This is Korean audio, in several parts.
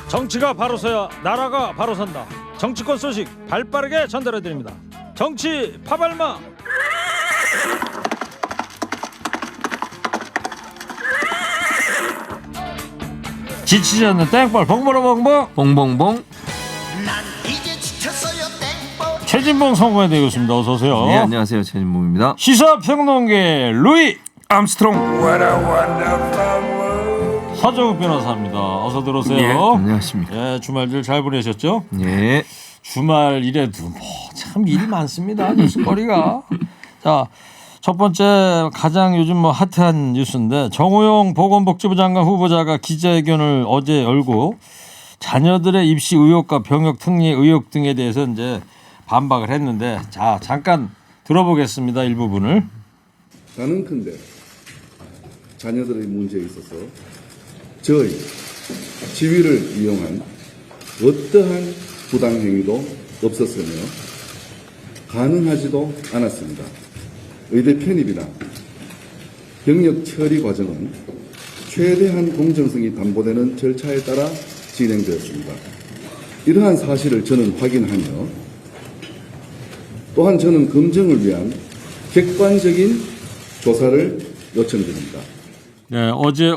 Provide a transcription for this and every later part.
정치가 바로 서야 나라가 바로 선다. 정치권 소식 발빠르게 전달해드립니다. 정치 파발마. 지치지 않는 땡벌 봉봉봉봉 봉봉봉. 최진봉 성공회 되겠습니다. 어서 오세요. 네, 안녕하세요. 최진봉입니다. 시사평론계 루이 암스트롱. 서정욱 변호사입니다. 어서 들어오세요. 네, 안녕하십니까. 예, 주말들 잘 보내셨죠? 네. 주말이라도 참 일이 많습니다. 뉴스거리가. 자, 첫 번째 가장 요즘 핫한 뉴스인데 정호영 보건복지부 장관 후보자가 기자회견을 어제 열고 자녀들의 입시 의혹과 병역 특례 의혹 등에 대해서 이제 반박을 했는데, 자, 잠깐 들어보겠습니다. 일부분을. 가능컨대 자녀들의 문제에 있어서 저희 지위를 이용한 어떠한 부당행위도 없었으며 가능하지도 않았습니다. 의대 편입이나 병역 처리 과정은 최대한 공정성이 담보되는 절차에 따라 진행되었습니다. 이러한 사실을 저는 확인하며 또한 저는 검증을 위한 객관적인 조사를 요청드립니다. 네, 어제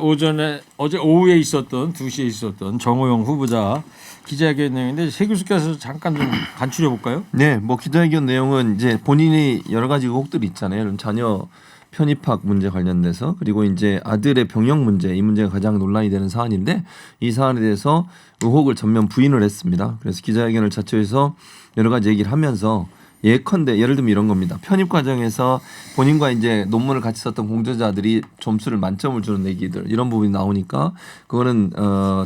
오후에 있었던 2시에 있었던 정호영 후보자 기자회견 내용인데 새 교수께서 잠깐 좀 간추려 볼까요? 네, 뭐 기자회견 내용은 이제 본인이 여러 가지 의혹들이 있잖아요. 자녀 편입학 문제 관련돼서, 그리고 이제 아들의 병역 문제, 이 문제가 가장 논란이 되는 사안인데 이 사안에 대해서 의혹을 전면 부인을 했습니다. 그래서 기자회견을 자체해서 여러 가지 얘기를 하면서 예컨대 예를 들면 이런 겁니다. 편입 과정에서 본인과 이제 논문을 같이 썼던 공저자들이 점수를 만점을 주는 얘기들, 이런 부분이 나오니까 그거는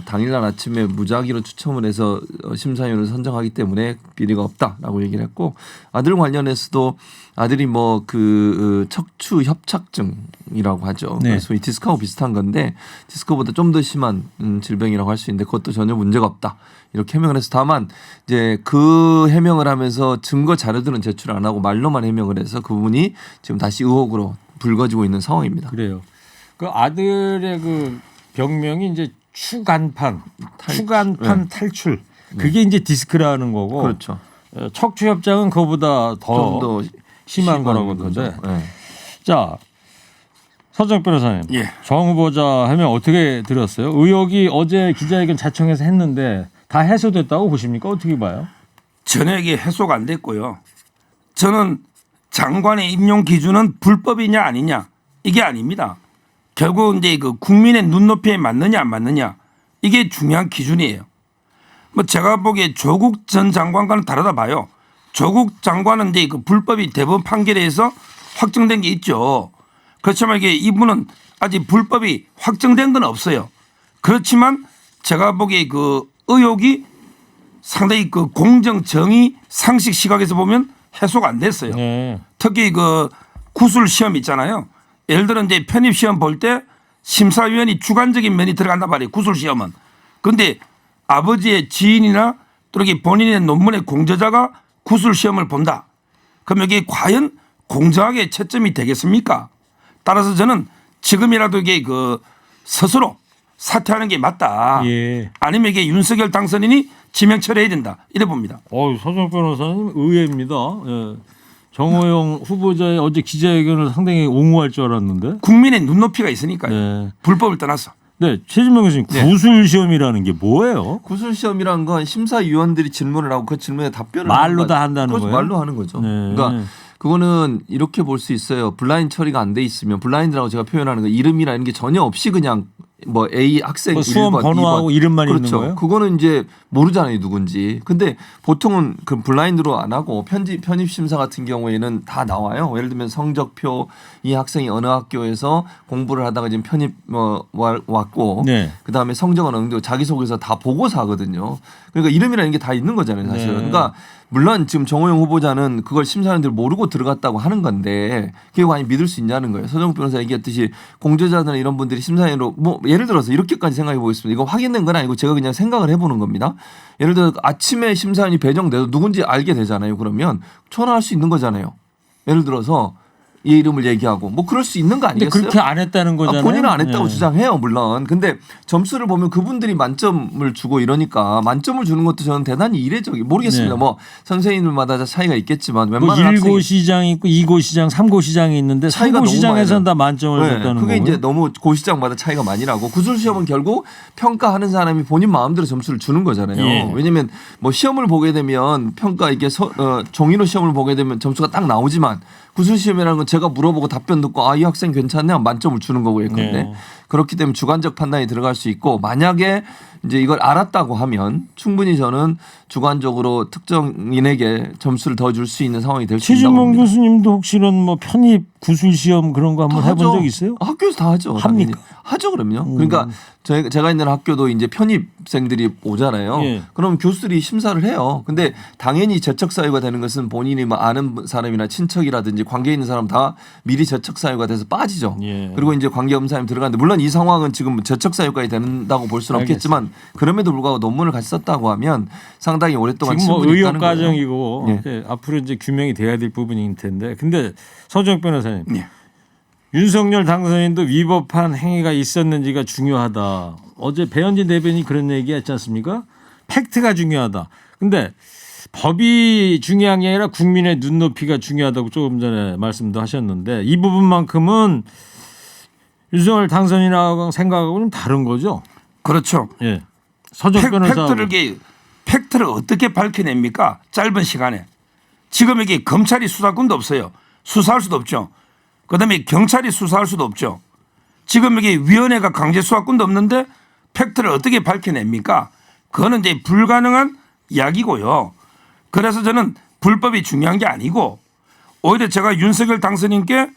당일날 아침에 무작위로 추첨을 해서 심사위원을 선정하기 때문에 비리가 없다라고 얘기를 했고, 아들 관련해서도 아들이 뭐 그 척추 협착증이라고 하죠. 네. 그래서 이 디스크하고 비슷한 건데 디스크보다 좀 더 심한 질병이라고 할 수 있는데 그것도 전혀 문제가 없다, 이렇게 해명을 해서, 다만 이제 그 해명을 하면서 증거 자료들은 제출 안 하고 말로만 해명을 해서 그 부분이 지금 다시 의혹으로 불거지고 있는 상황입니다. 그래요. 그 아들의 그 병명이 이제 추간판 네. 탈출. 그게 이제 디스크라는 거고. 그렇죠. 척추 협장은 그거보다 더 심한 거라고 하던데. 네. 자, 서정 변호사님. 예. 정 후보자 해명 어떻게 들었어요? 의혹이 어제 기자회견 자청해서 했는데 다 해소됐다고 보십니까? 어떻게 봐요? 전액이 해소가 안 됐고요. 저는 장관의 임용 기준은 불법이냐 아니냐 이게 아닙니다. 결국 이제 그 국민의 눈높이에 맞느냐 안 맞느냐 이게 중요한 기준이에요. 뭐 제가 보기에 조국 전 장관과는 다르다 봐요. 조국 장관은 이제 그 불법이 대법원 판결에 의해서 확정된 게 있죠. 그렇지만 이게 이분은 아직 불법이 확정된 건 없어요. 그렇지만 제가 보기에 그 의혹이 상당히 그 공정 정의 상식 시각에서 보면 해소가 안 됐어요. 네. 특히 그 구술 시험 있잖아요. 예를 들어 이제 편입 시험 볼 때 심사위원이 주관적인 면이 들어간단 말이에요. 구술 시험은. 그런데 아버지의 지인이나 또 이렇게 본인의 논문의 공저자가 구술 시험을 본다. 그럼 여기 과연 공정하게 채점이 되겠습니까? 따라서 저는 지금이라도 이게 그 스스로 사퇴하는 게 맞다. 예. 아니면 이게 윤석열 당선인이 지명 처리해야 된다. 이래 봅니다. 서정 변호사님 의외입니다. 예. 정호영 후보자의 어제 기자회견을 상당히 옹호할 줄 알았는데. 국민의 눈높이가 있으니까요. 네. 불법을 떠나서. 네, 최진명 교수님, 구술 시험이라는 게 뭐예요? 구술 시험이란 건 심사위원들이 질문을 하고 그 질문에 답변을 말로 하는 다 한다는 그렇죠. 거예요? 말로 하는 거죠. 네. 그러니까 그거는 이렇게 볼 수 있어요. 블라인드 처리가 안 돼 있으면, 블라인드라고 제가 표현하는 거 이름이나 이런 게 전혀 없이 그냥 뭐 A 학생 뭐 수험 1번, 번호하고 2번. 이름만 그렇죠. 있는 거예요? 그거는 이제 모르잖아요, 누군지. 근데 보통은 그 블라인드로 안 하고 편입 심사 같은 경우에는 다 나와요. 예를 들면 성적표, 이 학생이 어느 학교에서 공부를 하다가 지금 편입 왔고, 네. 그다음에 성적은 어느 정도 자기소개서 다 보고서 하거든요. 그러니까 이름이라는 게 다 있는 거잖아요, 사실은. 네. 그러니까 물론 지금 정호영 후보자는 그걸 심사위원들 모르고 들어갔다고 하는 건데 그게 과연 믿을 수 있냐는 거예요. 서정욱 변호사 얘기했듯이 공저자들이나 이런 분들이 심사위원으로 뭐 예를 들어서 이렇게까지 생각해 보겠습니다. 이거 확인된 건 아니고 제가 그냥 생각을 해보는 겁니다. 예를 들어 아침에 심사위원이 배정돼도 누군지 알게 되잖아요. 그러면 전화할 수 있는 거잖아요. 예를 들어서 얘 이름을 얘기하고 뭐 그럴 수 있는 거 근데 아니겠어요? 그렇게 안 했다는 거잖아요. 본인은 안 했다고 예. 주장해요, 물론. 근데 점수를 보면 그분들이 만점을 주고 이러니까 만점을 주는 것도 저는 대단히 이례적이 모르겠습니다. 네. 뭐 선생님들마다 차이가 있겠지만 뭐 웬만한 1고 시장이 있고 2고 시장, 3고 시장이 있는데 차이가 3고 너무 시장에서는 많이 다 만점을 네, 줬다는 그게 거고요. 이제 너무 고시장마다 차이가 많이 나고 구술 시험은 결국 평가하는 사람이 본인 마음대로 점수를 주는 거잖아요. 예. 왜냐하면 뭐 시험을 보게 되면 평가 이게 종이로 시험을 보게 되면 점수가 딱 나오지만 구술 시험이라는 건 제가 물어보고 답변 듣고 아 이 학생 괜찮네 하면 만점을 주는 거고 예컨대 네. 그렇기 때문에 주관적 판단이 들어갈 수 있고 만약에 이제 이걸 알았다고 하면 충분히 저는 주관적으로 특정인에게 점수를 더 줄 수 있는 상황이 될 수 있다고 최진봉 봅니다. 교수님도 혹시 이런 뭐 편입 구술 시험 그런 거 한번 다 해본 하죠. 적 있어요? 학교에서 다 하죠. 합니까? 당연히. 하죠, 그럼요. 그러니까 제가 있는 학교도 이제 편입생들이 오잖아요. 예. 그럼 교수들이 심사를 해요. 근데 당연히 재척 사유가 되는 것은 본인이 뭐 아는 사람이나 친척이라든지 관계 있는 사람 다 미리 재척 사유가 돼서 빠지죠. 예. 그리고 이제 관계 없는 사람이 들어가는데 물론 이 상황은 지금 재척 사유까지 된다고 볼 수는 없겠지만 그럼에도 불구하고 논문을 같이 썼다고 하면 상당히 오랫동안 지금 뭐 친분이 의혹 있다는 거예요. 과정이고 예. 이제 앞으로 이제 규명이 돼야 될 부분일 텐데 근데 서정혁 변호사님 예. 윤석열 당선인도 위법한 행위가 있었는지가 중요하다. 어제 배현진 대변인이 그런 얘기했지 않습니까? 팩트가 중요하다. 근데 법이 중요한 게 아니라 국민의 눈높이가 중요하다고 조금 전에 말씀도 하셨는데 이 부분만큼은 윤석열 당선인하고 생각하고는 다른 거죠. 그렇죠. 예. 서정혁 변호사. 팩트를 어떻게 밝혀냅니까? 짧은 시간에. 지금 이게 검찰이 수사권도 없어요. 수사할 수도 없죠. 그다음에 경찰이 수사할 수도 없죠. 지금 이게 위원회가 강제 수사권도 없는데 팩트를 어떻게 밝혀냅니까? 그거는 이제 불가능한 이야기고요. 그래서 저는 불법이 중요한 게 아니고 오히려 제가 윤석열 당선인께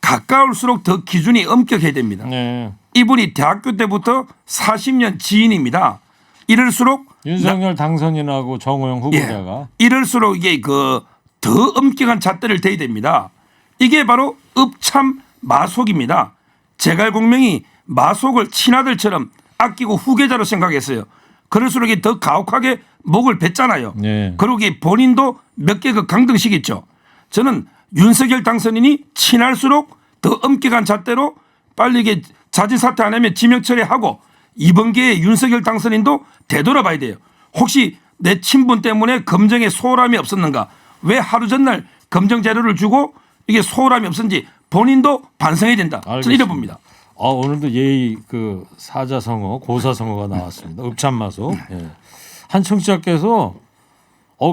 가까울수록 더 기준이 엄격해야 됩니다. 네. 이분이 대학교 때부터 40년 지인입니다. 이럴수록 윤석열 당선인하고 정호영 후보자가 예, 이럴수록 이게 더 엄격한 잣대를 대야 됩니다. 이게 바로 읍참 마속입니다. 제갈공명이 마속을 친아들처럼 아끼고 후계자로 생각했어요. 그럴수록 이게 더 가혹하게 목을 뱉잖아요. 네. 그리고 이게 본인도 몇 개 강등시켰죠. 저는 윤석열 당선인이 친할수록 더 엄격한 잣대로 빨리 이게 자진 사퇴 안 하면 지명 처리하고 이번 기회에 윤석열 당선인도 되돌아봐야 돼요. 혹시 내 친분 때문에 검증에 소홀함이 없었는가? 왜 하루 전날 검증 자료를 주고 이게 소홀함이 없었는지 본인도 반성해야 된다. 저는 이래 알겠습니다. 봅니다. 오늘도 예의 그 사자성어 고사성어가 나왔습니다. 읍참마소. 예. 한 청취자께서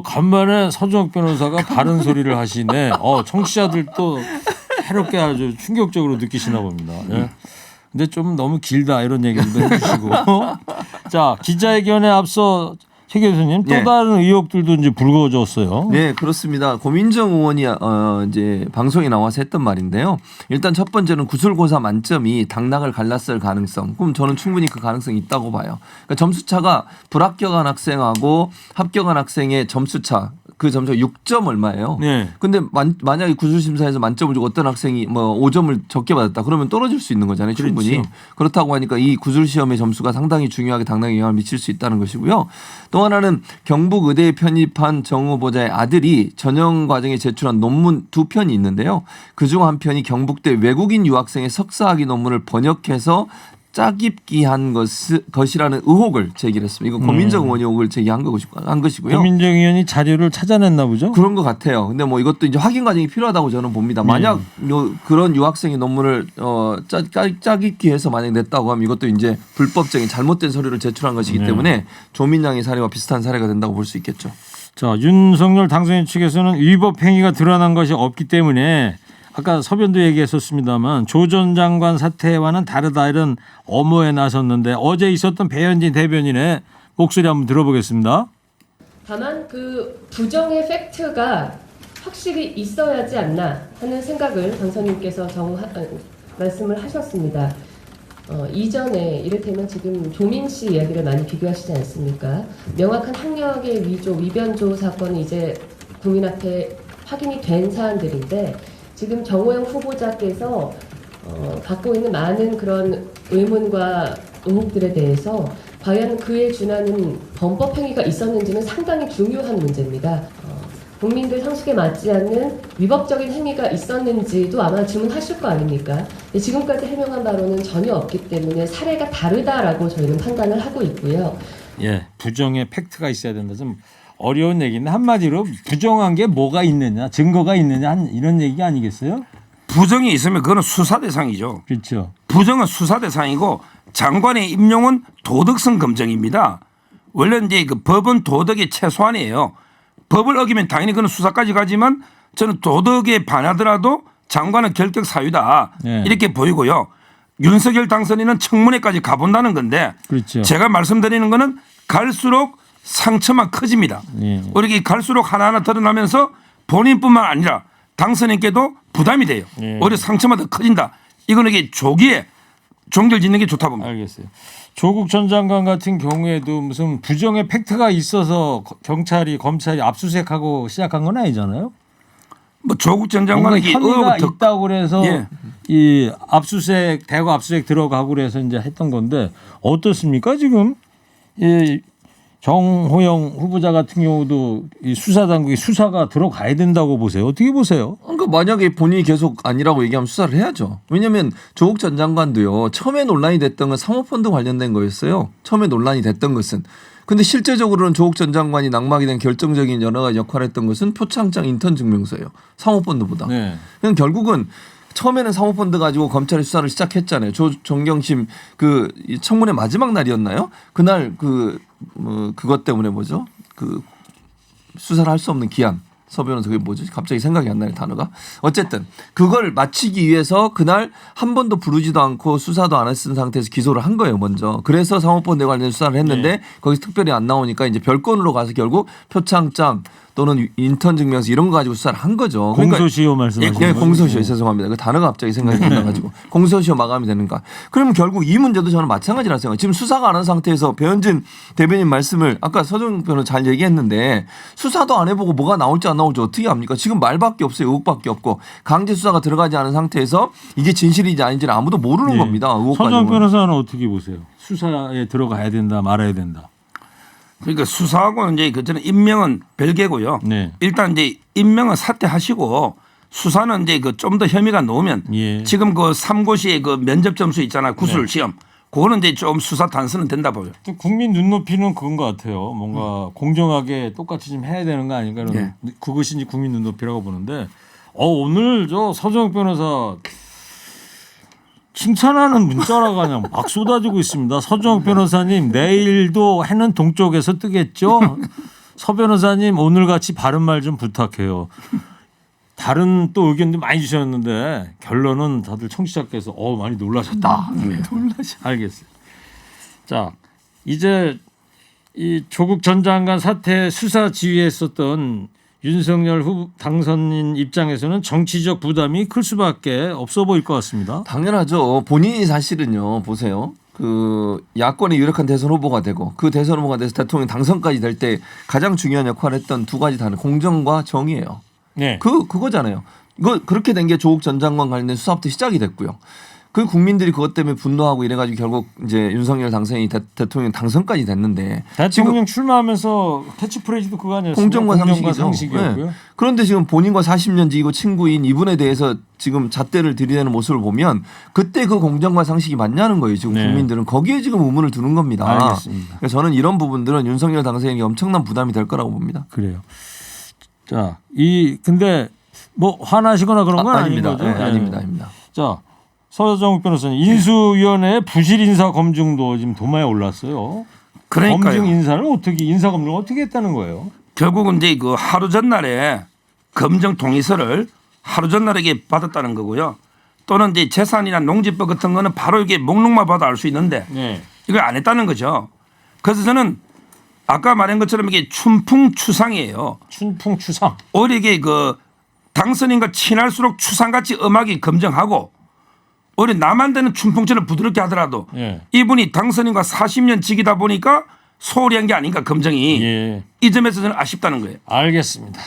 간만에 서정혁 변호사가 바른 소리를 하시네. 청취자들도 해롭게 아주 충격적으로 느끼시나 봅니다. 예. 근데 좀 너무 길다 이런 얘기도 해주시고. 자, 기자회견에 앞서 최 교수님 또 예. 다른 의혹들도 이제 불거졌어요. 네, 그렇습니다. 고민정 의원이 이제 방송에 나와서 했던 말인데요. 일단 첫 번째는 구술고사 만점이 당락을 갈랐을 가능성. 그럼 저는 충분히 그 가능성이 있다고 봐요. 그러니까 점수차가 불합격한 학생하고 합격한 학생의 점수차 그 점수가 6점 얼마예요. 네. 근데 만약에 구술심사에서 만점을 주고 어떤 학생이 뭐 5점을 적게 받았다. 그러면 떨어질 수 있는 거잖아요. 충분히. 그렇죠. 그렇다고 하니까 이 구술시험의 점수가 상당히 중요하게 당락에 영향을 미칠 수 있다는 것이고요. 또 하나는 경북의대에 편입한 정 후보자의 아들이 전형 과정에 제출한 논문 2편이 있는데요. 그중 한 편이 경북대 외국인 유학생의 석사학위 논문을 번역해서 짜깁기한 것이라는 의혹을 제기했습니다. 이거 고민정 의원이 의혹을 제기한 것이고요. 고민정 의원이 자료를 찾아냈나 보죠. 그런 것 같아요. 근데 뭐 이것도 이제 확인 과정이 필요하다고 저는 봅니다. 만약 그런 유학생의 논문을 짜깁기해서 만약 냈다고 하면 이것도 이제 불법적인 잘못된 서류를 제출한 것이기 때문에 조민양의 사례와 비슷한 사례가 된다고 볼 수 있겠죠. 자, 윤석열 당선인 측에서는 위법 행위가 드러난 것이 없기 때문에 아까 서변도 얘기했었습니다만 조 전 장관 사태와는 다르다 이런 엄호에 나섰는데 어제 있었던 배현진 대변인의 목소리 한번 들어보겠습니다. 다만 그 부정의 팩트가 확실히 있어야지 않나 하는 생각을 당선인께서 말씀을 하셨습니다. 이전에 이를테면 지금 조민 씨 이야기를 많이 비교하시지 않습니까? 명확한 학력의 위조, 위변조 사건이 이제 국민 앞에 확인이 된 사안들인데 지금 정호영 후보자께서 갖고 있는 많은 그런 의문과 의혹들에 대해서 과연 그에 준하는 범법 행위가 있었는지는 상당히 중요한 문제입니다. 국민들 상식에 맞지 않는 위법적인 행위가 있었는지도 아마 질문하실 거 아닙니까? 근데 지금까지 해명한 바로는 전혀 없기 때문에 사례가 다르다라고 저희는 판단을 하고 있고요. 예, 부정의 팩트가 있어야 된다. 좀 어려운 얘기인데 한마디로 부정한 게 뭐가 있느냐, 증거가 있느냐 이런 얘기 아니겠어요? 부정이 있으면 그거는 수사 대상이죠. 그렇죠. 부정은 수사 대상이고 장관의 임용은 도덕성 검증입니다. 원래 이제 그 법은 도덕의 최소한이에요. 법을 어기면 당연히 그는 수사까지 가지만 저는 도덕에 반하더라도 장관은 결격 사유다 네. 이렇게 보이고요. 윤석열 당선인은 청문회까지 가본다는 건데 그렇죠. 제가 말씀드리는 거는 갈수록 상처만 커집니다. 예. 이렇게 갈수록 하나하나 드러나면서 본인뿐만 아니라 당선인께도 부담이 돼요. 예. 오히려 상처만 더 커진다. 이거는 이게 조기에 종결 짓는 게 좋다 봅니다. 알겠어요. 조국 전 장관 같은 경우에도 무슨 부정의 팩트가 있어서 경찰이 검찰이 압수수색하고 시작한 건 아니잖아요. 뭐 조국 전 뭔가 장관이 혐의가 있다고 그래서 예. 이 압수수색 대거 압수수색 들어가고 그래서 이제 했던 건데 어떻습니까 지금 이 정호영 후보자 같은 경우도 이 수사 당국이 수사가 들어가야 된다고 보세요. 어떻게 보세요? 그러니까 만약에 본인이 계속 아니라고 얘기하면 수사를 해야죠. 왜냐하면 조국 전 장관도요. 처음에 논란이 됐던 건 사모펀드 관련된 거였어요. 처음에 논란이 됐던 것은. 근데 실제적으로는 조국 전 장관이 낙마하게 된 결정적인 여러 가지 역할을 했던 것은 표창장 인턴 증명서예요. 사모펀드보다. 네. 그냥 결국은 처음에는 사모펀드 가지고 검찰이 수사를 시작했잖아요. 정경심 그 청문회 마지막 날이었나요? 그날 그것 때문에 뭐죠? 그 수사를 할 수 없는 기한. 서 변호사 그게 뭐죠? 갑자기 생각이 안 나요 단어가. 어쨌든 그걸 마치기 위해서 그날 한 번도 부르지도 않고 수사도 안 했은 상태에서 기소를 한 거예요 먼저. 그래서 사모펀드에 관련 수사를 했는데 네. 거기서 특별히 안 나오니까 이제 별건으로 가서 결국 표창장 또는 인턴 증명서 이런 거 가지고 수사를 한 거죠. 공소시효 말씀하시는 예, 거죠? 공소시효 죄송합니다. 그 단어가 갑자기 생각이 안 나가지고 공소시효 마감이 되는가. 그러면 결국 이 문제도 저는 마찬가지라 생각해요. 지금 수사가 안 한 상태에서 배현진 대변인 말씀을 아까 서정 변호사 잘 얘기했는데 수사도 안 해보고 뭐가 나올지 안 나올지 어떻게 합니까? 지금 말밖에 없어요. 의혹밖에 없고 강제 수사가 들어가지 않은 상태에서 이게 진실인지 아닌지를 아무도 모르는 예. 겁니다. 의혹 서정 가지고는. 변호사는 어떻게 보세요? 수사에 들어가야 된다 말아야 된다. 그러니까 수사하고는 이제 저는 임명은 별개고요. 네. 일단 이제 임명은 사퇴하시고 수사는 이제 그 좀 더 혐의가 놓으면 예. 지금 그 3고시의 그 면접 점수 있잖아요. 구술 네. 시험. 그거는 이제 좀 수사 단서는 된다 보여요. 또 국민 눈높이는 그건 것 같아요. 뭔가 공정하게 똑같이 좀 해야 되는 거 아닌가 이런 그것이 이제 국민 눈높이라고 보는데 오늘 저 서정 변호사 칭찬하는 문자가 그냥 막 쏟아지고 있습니다. 서정 변호사님 내일도 해는 동쪽에서 뜨겠죠. 서 변호사님 오늘같이 바른 말 좀 부탁해요. 다른 또 의견도 많이 주셨는데 결론은 다들 청취자께서 많이 놀라셨다. 알겠어요. 자 이제 이 조국 전 장관 사태 수사 지휘했었던 윤석열 후보 당선인 입장에서는 정치적 부담이 클 수밖에 없어 보일 것 같습니다. 당연하죠. 본인이 사실은요. 보세요. 그 야권의 유력한 대선 후보가 되고 그 대선 후보가 돼서 대통령 당선까지 될 때 가장 중요한 역할을 했던 두 가지 단어 공정과 정의예요. 네. 그거잖아요. 이거 그렇게 된 게 조국 전 장관 관련된 수사부터 시작이 됐고요. 그 국민들이 그것 때문에 분노하고 이래가지고 결국 이제 윤석열 당선인이 대통령 당선까지 됐는데 대통령 출마하면서 캐치프레이즈도 그거 아니었어요? 공정과 상식이죠. 상식이었고요. 네. 그런데 지금 본인과 40년 지기고 친구인 이분에 대해서 지금 잣대를 들이대는 모습을 보면 그때 그 공정과 상식이 맞냐는 거예요. 지금 네. 국민들은 거기에 지금 의문을 두는 겁니다. 알겠습니다. 그래서 저는 이런 부분들은 윤석열 당선인에게 엄청난 부담이 될 거라고 봅니다. 그래요. 자, 근데 뭐 화나시거나 그런 건 아닌 아닙니다. 거죠? 네, 아닙니다. 자, 서정욱 변호사님 인수위원회 부실 인사 검증도 지금 도마에 올랐어요. 그러니까요. 검증 인사 검증을 어떻게 했다는 거예요? 결국은 이제 그 하루 전날에 검증 동의서를 하루 전날에 받았다는 거고요. 또는 이제 재산이나 농지법 같은 거는 바로 이게 목록만 봐도 알 수 있는데 네. 이걸 안 했다는 거죠. 그래서 저는 아까 말한 것처럼 이게 춘풍추상이에요. 춘풍추상. 오히려 이게 그 당선인과 친할수록 추상같이 엄하게 검증하고 오히려 남한 데는 춘풍처럼 부드럽게 하더라도 예. 이분이 당선인과 40년 지기다 보니까 소홀히 한 게 아닌가 검증이. 예. 이 점에서 저는 아쉽다는 거예요. 알겠습니다.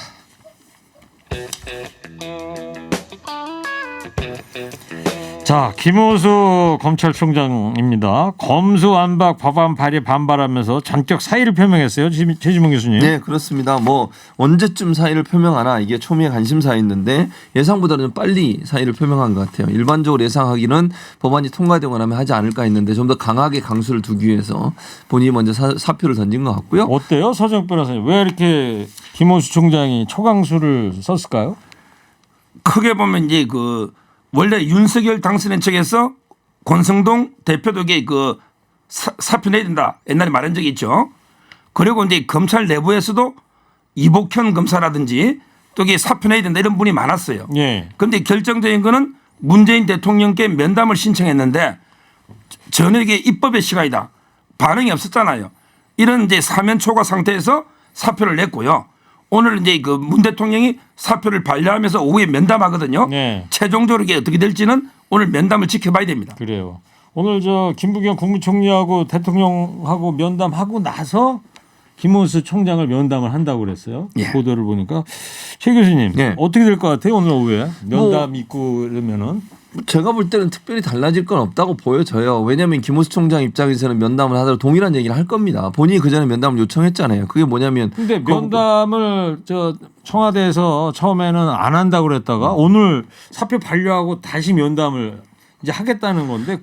자, 김호수 검찰총장입니다. 검수완박 법안 발의 반발하면서 전격 사의를 표명했어요. 최지봉 교수님. 네, 그렇습니다. 뭐 언제쯤 사의를 표명하나 이게 초미의 관심사였는데 예상보다는 좀 빨리 사의를 표명한 것 같아요. 일반적으로 예상하기는 법안이 통과되고 나면 하지 않을까 했는데 좀 더 강하게 강수를 두기 위해서 본인이 먼저 사표를 던진 것 같고요. 어때요, 서정욱 변호사님? 왜 이렇게 김호수 총장이 초강수를 썼을까요? 크게 보면 이제 원래 윤석열 당선인 측에서 권성동 대표에게 사표 내야 된다 옛날에 말한 적이 있죠. 그리고 이제 검찰 내부에서도 이복현 검사라든지 또 이게 사표 내야 된다 이런 분이 많았어요. 예. 그런데 결정적인 거는 문재인 대통령께 면담을 신청했는데 전혀 이게 입법의 시간이다. 반응이 없었잖아요. 이런 이제 사면 초과 상태에서 사표를 냈고요. 오늘 이제 문 대통령이 사표를 반려하면서 오후에 면담하거든요. 네. 최종적으로 이게 어떻게 될지는 오늘 면담을 지켜봐야 됩니다. 그래요. 오늘 김부겸 국무총리하고 대통령하고 면담하고 나서 김호수 총장을 면담을 한다고 그랬어요. 예. 보도를 보니까 최 교수님 예. 어떻게 될 것 같아요? 오늘 오후에 면담 있고 이러면은. 제가 볼 때는 특별히 달라질 건 없다고 보여져요. 왜냐하면 김호수 총장 입장에서는 면담을 하더라도 동일한 얘기를 할 겁니다. 본인이 그전에 면담을 요청했잖아요. 그게 뭐냐면 근데 면담을 청와대에서 처음에는 안 한다고 그랬다가 오늘 사표 반려하고 다시 면담을 이제 하겠다는 건데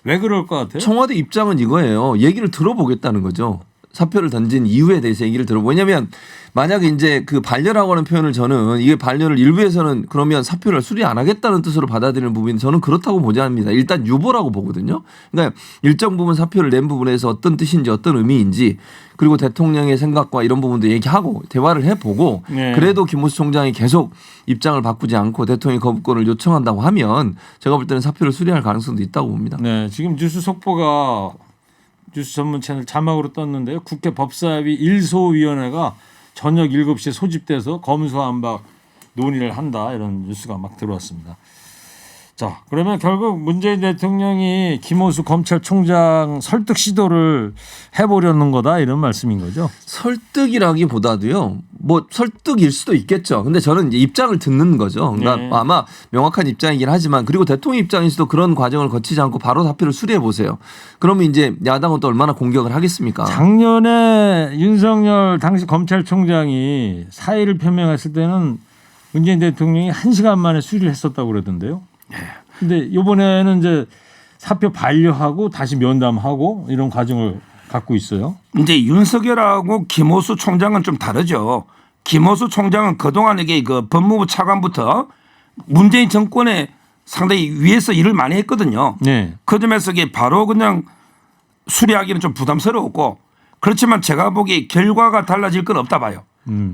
왜 그럴 것 같아요? 청와대 입장은 이거예요. 얘기를 들어보겠다는 거죠. 사표를 던진 이유에 대해서 얘기를 왜냐하면 만약에 이제 반려라고 하는 표현을 저는 이게 반려를 일부에서는 그러면 사표를 수리 안 하겠다는 뜻으로 받아들이는 부분이 저는 그렇다고 보지 않습니다. 일단 유보라고 보거든요. 그러니까 일정 부분 사표를 낸 부분에서 어떤 뜻인지 어떤 의미인지 그리고 대통령의 생각과 이런 부분도 얘기하고 대화를 해보고 네. 그래도 김호수 총장이 계속 입장을 바꾸지 않고 대통령의 거부권을 요청한다고 하면 제가 볼 때는 사표를 수리할 가능성도 있다고 봅니다. 네, 지금 뉴스 속보가 뉴스 전문 채널 자막으로 떴는데요. 국회 법사위 1소위원회가 저녁 7시에 소집돼서 검수완박 논의를 한다 이런 뉴스가 막 들어왔습니다. 자, 그러면 결국 문재인 대통령이 김호수 검찰총장 설득 시도를 해보려는 거다 이런 말씀인 거죠? 설득이라기보다도요. 뭐 설득일 수도 있겠죠. 근데 저는 이제 입장을 듣는 거죠. 그러니까 네. 아마 명확한 입장이긴 하지만 그리고 대통령 입장에서도 그런 과정을 거치지 않고 바로 사표를 수리해 보세요. 그러면 이제 야당은 또 얼마나 공격을 하겠습니까? 작년에 윤석열 당시 검찰총장이 사의를 표명했을 때는 문재인 대통령이 1시간 만에 수리를 했었다고 그러던데요. 근데 이번에는 이제 사표 반려하고 다시 면담하고 이런 과정을 갖고 있어요. 이제 윤석열하고 김호수 총장은 좀 다르죠. 김호수 총장은 그동안 이게 법무부 차관부터 문재인 정권에 상당히 위에서 일을 많이 했거든요. 네. 그 점에서 이게 바로 그냥 수리하기는 좀 부담스러웠고 그렇지만 제가 보기에 결과가 달라질 건 없다 봐요.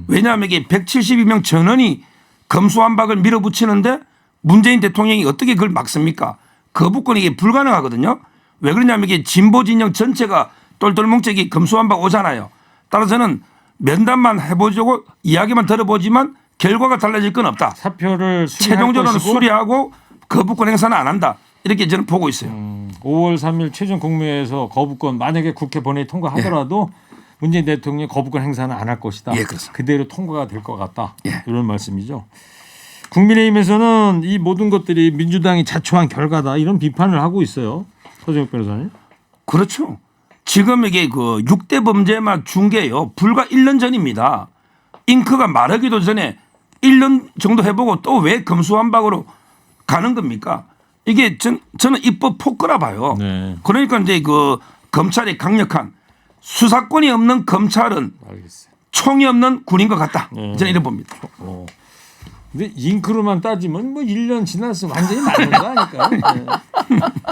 왜냐하면 이게 172명 전원이 검수완박을 밀어붙이는데 문재인 대통령이 어떻게 그걸 막습니까? 거부권이 이게 불가능하거든요. 왜 그러냐면 이게 진보 진영 전체가 똘똘 뭉쳐게 검수완박 오잖아요. 따라서는 면담만 해보자고 이야기만 들어보지만 결과가 달라질 건 없다. 사표를 최종적으로는 수리하고 거부권 행사는 안 한다. 이렇게 저는 보고 있어요. 5월 3일 최종 국무회에서 거부권 만약에 국회 본회의 통과하더라도 문재인 대통령이 거부권 행사는 안 할 것이다. 예, 그렇습니다. 그대로 통과가 될 것 같다. 예. 이런 말씀이죠. 국민의힘에서는 이 모든 것들이 민주당이 자초한 결과다 이런 비판을 하고 있어요. 서정욱 변호사님. 그렇죠. 지금 이게 6대 범죄만 중계요. 불과 1년 전입니다. 잉크가 마르기도 전에 1년 정도 해보고 또 왜 검수완박으로 가는 겁니까? 이게 저는 입법 폭거라 봐요. 네. 그러니까 이제 검찰의 강력한 수사권이 없는 검찰은 알겠어요. 총이 없는 군인 것 같다. 저는 이래 봅니다. 근데 잉크로만 따지면 뭐 1년 지났으면 완전히 많은 거 아닐까요? 네.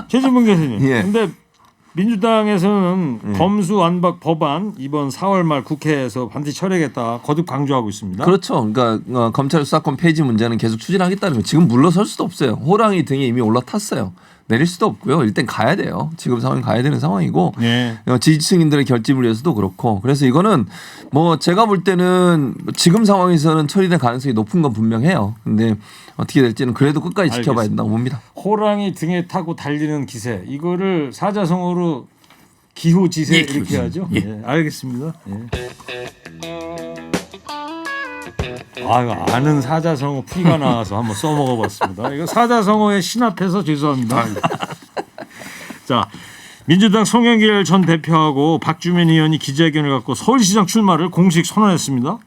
최진봉 교수님. 예. 근데 민주당에서는 검수완박 법안 이번 4월 말 국회에서 반드시 처리하겠다 거듭 강조하고 있습니다. 그렇죠. 그러니까 검찰 수사권 폐지 문제는 계속 추진하겠다는 거. 지금 물러설 수도 없어요. 호랑이 등에 이미 올라탔어요. 내릴 수도 없고요. 일단 가야 돼요. 지금 상황 가야 되는 상황이고 네. 지지층인들의 결집을 위해서도 그렇고 그래서 이거는 뭐 제가 볼 때는 지금 상황에서는 처리될 가능성이 높은 건 분명해요. 근데 어떻게 될지는 그래도 끝까지 지켜봐야 된다고 봅니다. 호랑이 등에 타고 달리는 기세 이거를 사자성어로 기호지세 예, 이렇게 기호지세. 하죠. 예. 예, 알겠습니다. 예. 아는 사자성어 풀이가 나와서 한번 써먹어봤습니다. 이거 사자성어에 신합해서 죄송합니다. 자, 민주당 송영길 전 대표하고 박주민 의원이 기자회견을 갖고 서울시장 출마를 공식 선언했습니다.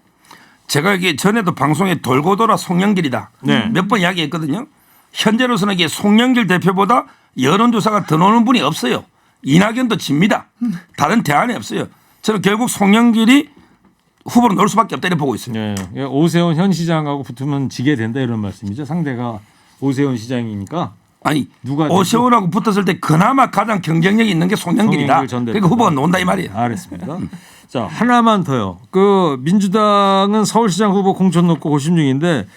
제가 이게 전에도 방송에 돌고 돌아 송영길이다. 네. 몇 번 이야기했거든요. 현재로서는 이게 송영길 대표보다 여론조사가 더 나오는 분이 없어요. 이낙연도 집니다. 다른 대안이 없어요. 저는 결국 송영길이 후보로 넣을 수밖에 없다 이렇게 보고 있어요. 네, 오세훈 현 시장하고 붙으면 지게 된다 이런 말씀이죠. 상대가 오세훈 시장이니까. 아니 누가 오세훈하고 붙었을 때 그나마 가장 경쟁력이 있는 게 송영길이다. 송영길 전 대표. 그러니까 후보가 나온다 이 말이에요. 알겠습니다. 자, 하나만 더요. 그 민주당은 서울시장 후보 공천 놓고 고심 중인데,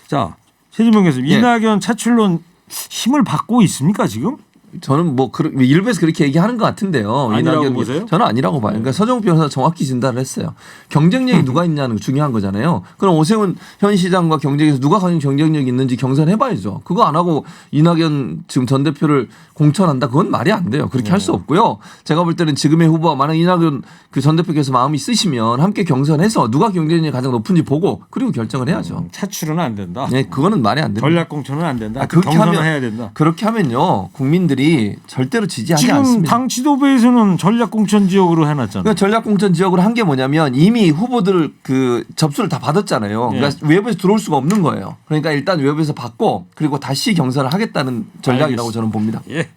자, 최진봉 교수님, 예. 이낙연 차출론 힘을 받고 있습니까 지금? 저는 뭐 일부에서 그렇게 얘기하는 것 같은데요. 아니라고 이낙연 보세요? 저는 아니라고 봐요. 그러니까 서정욱 변호사 정확히 진단을 했어요. 경쟁력이 누가 있냐는 게 중요한 거잖아요. 그럼 오세훈 현 시장과 경쟁에서 누가 가장 경쟁력이 있는지 경선해봐야죠. 그거 안 하고 이낙연 지금 전 대표를 공천한다? 그건 말이 안 돼요. 그렇게 할 수 없고요. 제가 볼 때는 지금의 후보와 만약 이낙연 그 전 대표께서 마음이 쓰시면 함께 경선해서 누가 경쟁력이 가장 높은지 보고 그리고 결정을 해야죠. 차출은 안 된다. 네, 그거는 말이 안 됩니다. 전략 공천은 안 된다. 그렇게 경선을 하면 해야 된다. 그렇게 하면요 국민들이 절대로 지지하지 지금 않습니다. 당 지도부에서는 전략 공천 지역으로 해놨잖아요. 그러니까 전략 공천 지역으로 한 게 뭐냐면 이미 후보들 그 접수를 다 받았잖아요. 그러니까 외부에서 들어올 수가 없는 거예요. 그러니까 일단 외부에서 받고 그리고 다시 경선을 하겠다는 전략이라고 저는 봅니다. 예.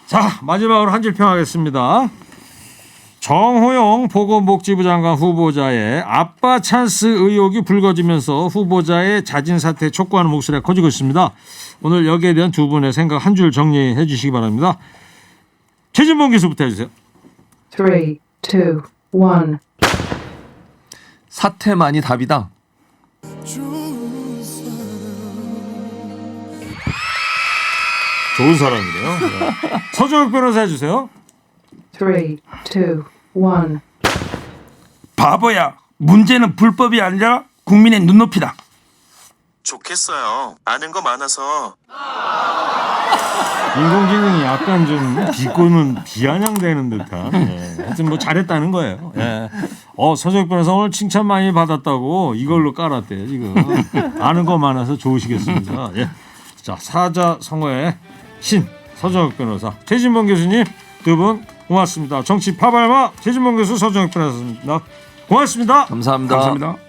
자, 마지막으로 한 줄 평하겠습니다. 정호영 보건복지부 장관 후보자의 아빠 찬스 의혹이 불거지면서 후보자의 자진 사퇴 촉구하는 목소리가 커지고 있습니다. 오늘 여기에 대한 두 분의 생각 한 줄 정리해 주시기 바랍니다. 최진봉 교수부터 해주세요. 3, 2, 1. 사퇴만이 답이다. 좋은 사람이네요. 네. 서정욱 변호사 해주세요. 3, 2, 1. 바보야. 문제는 불법이 아니라 국민의 눈높이다. 좋겠어요. 아는 거 많아서. 인공지능이 약간 좀 비꼬는 비아냥대는 듯한. 예. 하여튼 뭐 잘했다는 거예요. 예. 서정욱 변호사 오늘 칭찬 많이 받았다고 이걸로 깔았대요 지금. 아는 거 많아서 좋으시겠습니다. 예. 자, 사자성어의 신 서정욱 변호사, 최진봉 교수님 두 분 고맙습니다. 정치 파발마 최진봉 교수, 서정욱 변호사입니다. 고맙습니다. 감사합니다. 감사합니다.